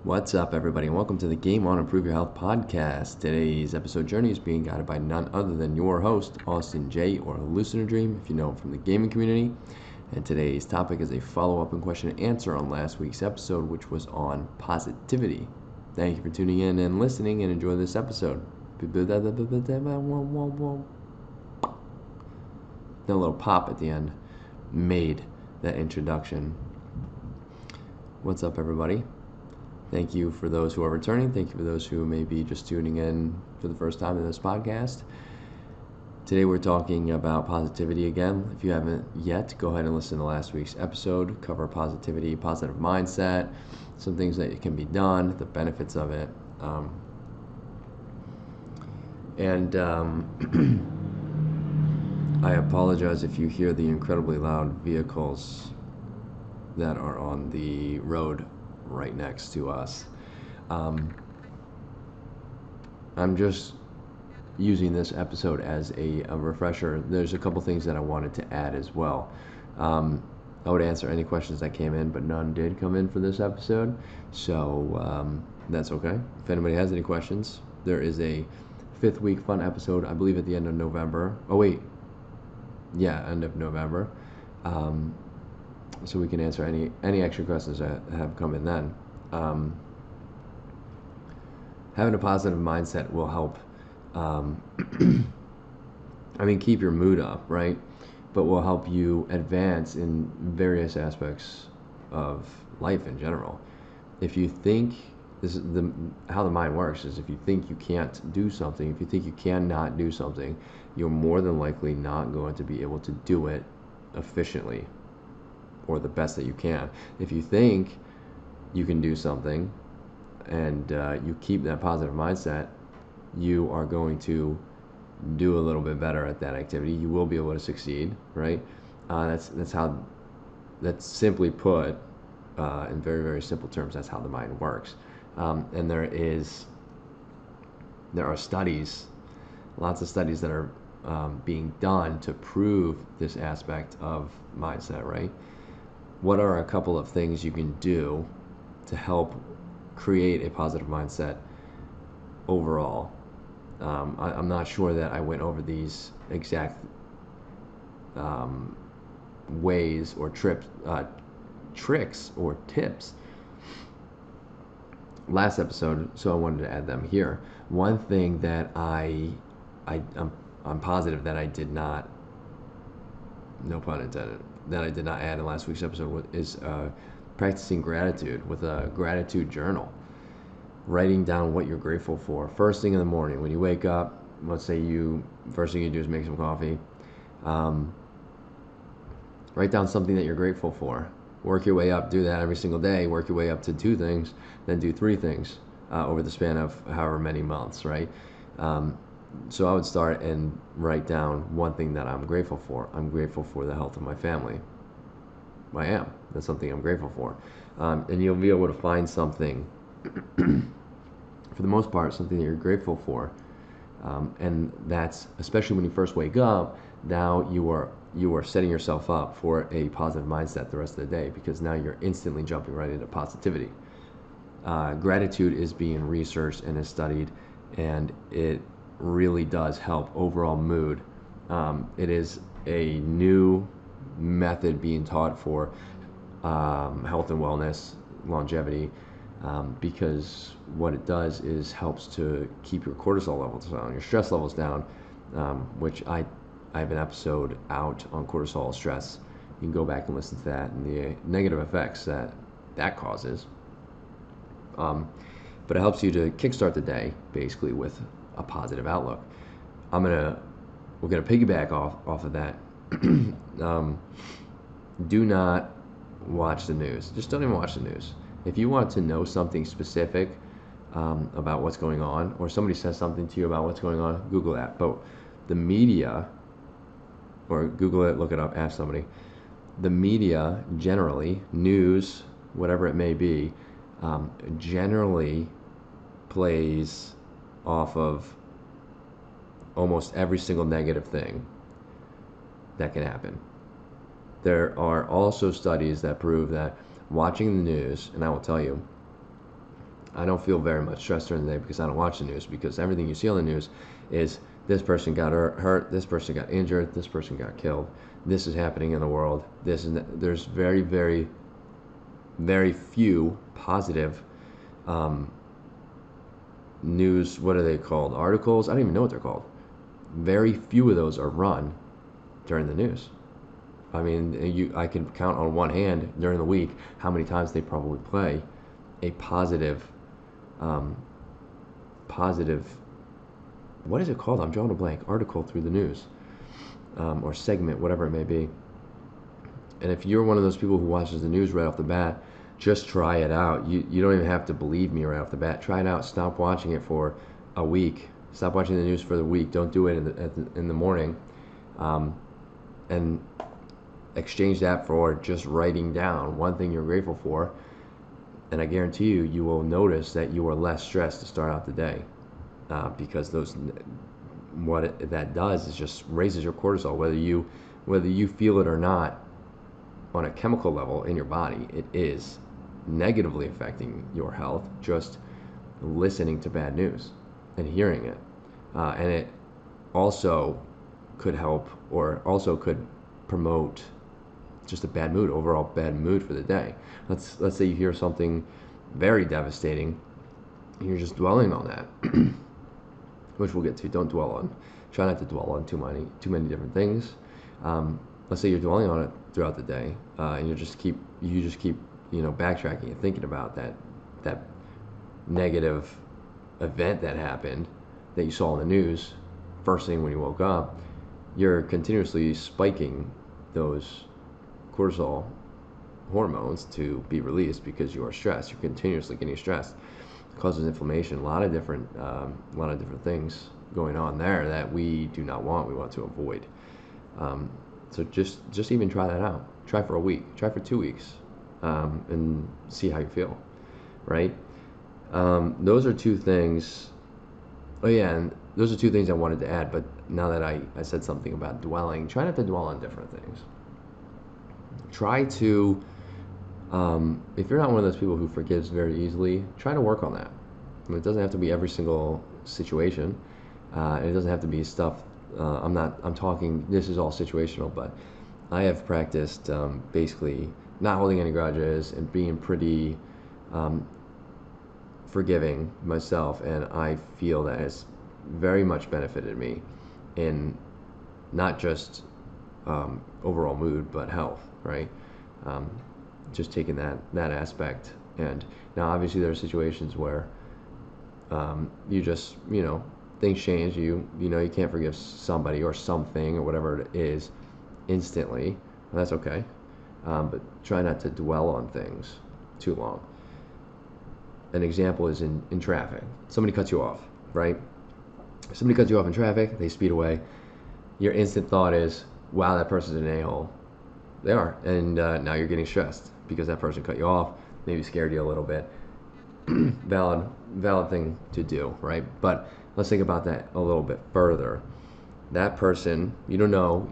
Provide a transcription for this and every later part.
What's up, everybody, and welcome to the Game On Improve Your Health podcast. Today's episode journey is being guided by none other than your host, Austin J, or hallucinodream, if you know him from the gaming community. And today's topic is a follow-up and question and answer on last week's episode, which was on positivity. Thank you for tuning in and listening, and enjoy this episode. That little pop at the end made that introduction. What's up, everybody? Thank you for those who are returning. Thank you for those who may be just tuning in for the first time in this podcast. Today we're talking about positivity again. If you haven't yet, go ahead and listen to last week's episode. Cover positivity, positive mindset, some things that can be done, the benefits of it. I apologize if you hear the incredibly loud vehicles that are on the road right next to us. I'm just using this episode as a refresher. There's a couple things that I wanted to add as well. I would answer any questions that came in, but none did come in for this episode, so that's okay. If anybody has any questions, there is a 5th week fun episode, I believe at the end of November. End of November. So we can answer any extra questions that have come in then. Having a positive mindset will help, keep your mood up, right? But will help you advance in various aspects of life in general. If you think, how the mind works is if you think you can't do something, if you think you cannot do something, you're more than likely not going to be able to do it efficiently or the best that you can. If you think you can do something and you keep that positive mindset, you are going to do a little bit better at that activity. You will be able to succeed, right? That's that's simply put, in very, very simple terms, that's how the mind works. And there are studies, lots of studies that are being done to prove this aspect of mindset, right? What are a couple of things you can do to help create a positive mindset overall? I'm not sure that I went over these exact ways or tricks or tips last episode, so I wanted to add them here. One thing that I'm positive that I did not, no pun intended, that I did not add in last week's episode is practicing gratitude with a gratitude journal. Writing down what you're grateful for. First thing in the morning, when you wake up, let's say first thing you do is make some coffee. Write down something that you're grateful for. Work your way up, do that every single day. Work your way up to 2 things, then do 3 things over the span of however many months, right? So I would start and write down one thing that I'm grateful for. I'm grateful for the health of my family. I am. That's something I'm grateful for. And you'll be able to find something, for the most part, something that you're grateful for. And that's, especially when you first wake up, now you are setting yourself up for a positive mindset the rest of the day, because now you're instantly jumping right into positivity. Gratitude is being researched and is studied, and it really does help overall mood. It is a new method being taught for health and wellness, longevity, because what it does is helps to keep your cortisol levels down, your stress levels down, which I have an episode out on cortisol stress. You can go back and listen to that and the negative effects that causes. But it helps you to kickstart the day basically with a positive outlook. We're gonna piggyback off of that. Do not watch the news. Just don't even watch the news. If you want to know something specific about what's going on, or somebody says something to you about what's going on, Google that. But the media, or Google it, look it up, ask somebody. The media generally, news, whatever it may be, generally plays off of almost every single negative thing that can happen. There are also studies that prove that watching the news, and I will tell you, I don't feel very much stress during the day because I don't watch the news, because everything you see on the news is this person got hurt, this person got injured, this person got killed, this is happening in the world, there's very, very, very few positive news, what are they called? Articles? I don't even know what they're called. Very few of those are run during the news. I mean, I can count on one hand during the week how many times they probably play a positive, positive, what is it called? I'm drawing a blank. Article through the news, or segment, whatever it may be. And if you're one of those people who watches the news right off the bat, just try it out. You don't even have to believe me right off the bat. Try it out. Stop watching it for a week. Stop watching the news for the week. Don't do it in the morning, and exchange that for just writing down one thing you're grateful for. And I guarantee you will notice that you are less stressed to start out the day, because that does is just raises your cortisol, whether you feel it or not. On a chemical level in your body, it is negatively affecting your health just listening to bad news and hearing it, and it also could help, or also could promote just a bad mood, overall bad mood for the day. Let's say you hear something very devastating, and you're just dwelling on that, which we'll get to. Don't dwell on. Try not to dwell on too many different things. Let's say you're dwelling on it throughout the day, and you just keep backtracking and thinking about that negative event that happened that you saw in the news first thing when you woke up. You're continuously spiking those cortisol hormones to be released because you are stressed. You're continuously getting stressed. It causes inflammation. A lot of different things going on there that we do not want. We want to avoid. So just even try that out. Try for a week. Try for 2 weeks, and see how you feel. Right? Those are two things. Oh yeah, and those are two things I wanted to add. But now that I said something about dwelling, try not to dwell on different things. Try to, if you're not one of those people who forgives very easily, try to work on that. I mean, it doesn't have to be every single situation. It doesn't have to be stuff. I'm talking, this is all situational, but I have practiced basically not holding any grudges and being pretty forgiving myself, and I feel that has very much benefited me in not just overall mood, but health, right? Just taking that aspect. And now obviously there are situations where you just, things change. You can't forgive somebody or something or whatever it is instantly. That's okay. But try not to dwell on things too long. An example is in traffic. Somebody cuts you off, right? Somebody cuts you off in traffic, they speed away. Your instant thought is, wow, that person's an a-hole. They are. And now you're getting stressed because that person cut you off, maybe scared you a little bit. Valid thing to do, right? But let's think about that a little bit further. That person, you don't know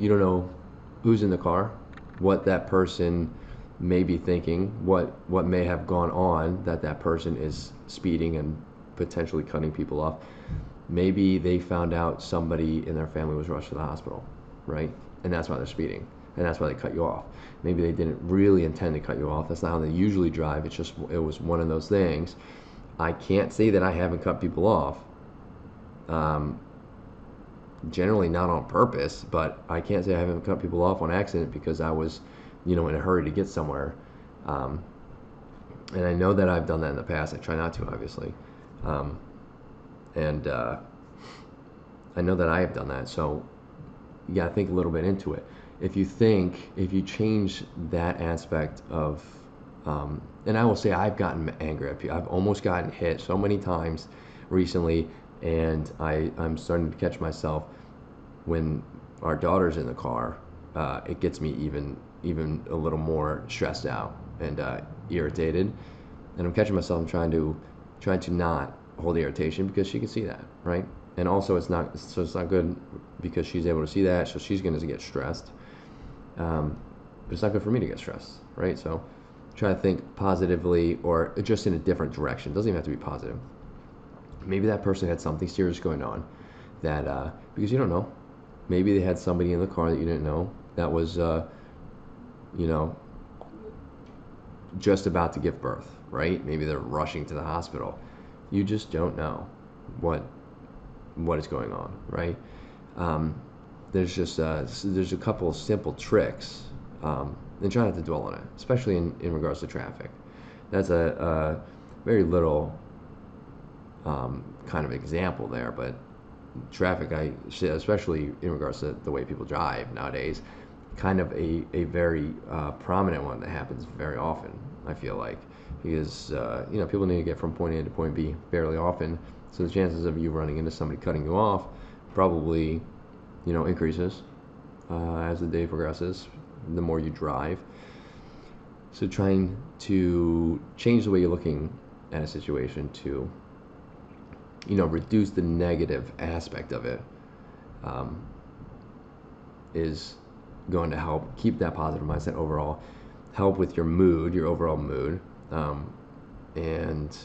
who's in the car, what that person may be thinking, what may have gone on that person is speeding and potentially cutting people off. Maybe they found out somebody in their family was rushed to the hospital, right? And that's why they're speeding, and that's why they cut you off. Maybe they didn't really intend to cut you off. That's not how they usually drive. It was one of those things. I can't say that I haven't cut people off. Generally not on purpose, but I can't say I haven't cut people off on accident because I was, in a hurry to get somewhere. And I know that I've done that in the past. I try not to, obviously. And I know that I have done that. So you got to think a little bit into it. If you change that aspect of, and I will say I've gotten angry at people. I've almost gotten hit so many times recently, and I'm starting to catch myself when our daughter's in the car. It gets me even a little more stressed out and irritated, and I'm catching myself. I'm trying to not hold the irritation because she can see that, right? And also it's not good because she's able to see that, so she's going to get stressed. But it's not good for me to get stressed, right? So try to think positively or just in a different direction. It doesn't even have to be positive. Maybe that person had something serious going on that, because you don't know. Maybe they had somebody in the car that you didn't know that was, you know, just about to give birth, right? Maybe they're rushing to the hospital. You just don't know what is going on, right? There's just there's a couple of simple tricks, and try not to dwell on it, especially in regards to traffic. That's a very little kind of example there, but traffic, especially in regards to the way people drive nowadays, kind of a very prominent one that happens very often, I feel like, because people need to get from point A to point B fairly often, so the chances of you running into somebody cutting you off probably increases as the day progresses, the more you drive. So trying to change the way you're looking at a situation to reduce the negative aspect of it is going to help keep that positive mindset overall, help with your mood, your overall mood, and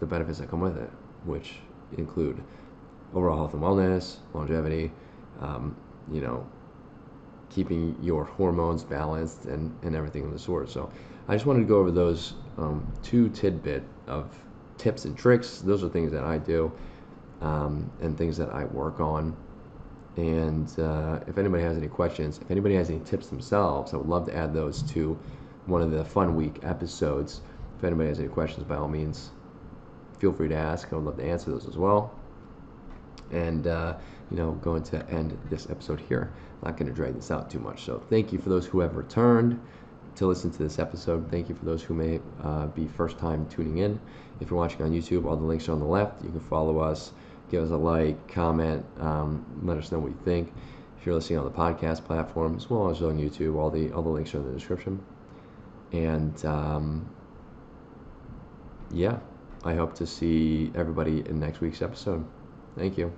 the benefits that come with it, which include overall health and wellness, longevity, keeping your hormones balanced and everything of the sort. So I just wanted to go over those two tidbit of tips and tricks. Those are things that I do and things that I work on. And if anybody has any questions, if anybody has any tips themselves, I would love to add those to one of the Fun Week episodes. If anybody has any questions, by all means, feel free to ask. I would love to answer those as well. And, going to end this episode here. I'm not going to drag this out too much. So thank you for those who have returned to listen to this episode. Thank you for those who may be first time tuning in. If you're watching on YouTube, all the links are on the left. You can follow us, give us a like, comment, let us know what you think. If you're listening on the podcast platform, as well as on YouTube, all the links are in the description. And I hope to see everybody in next week's episode. Thank you.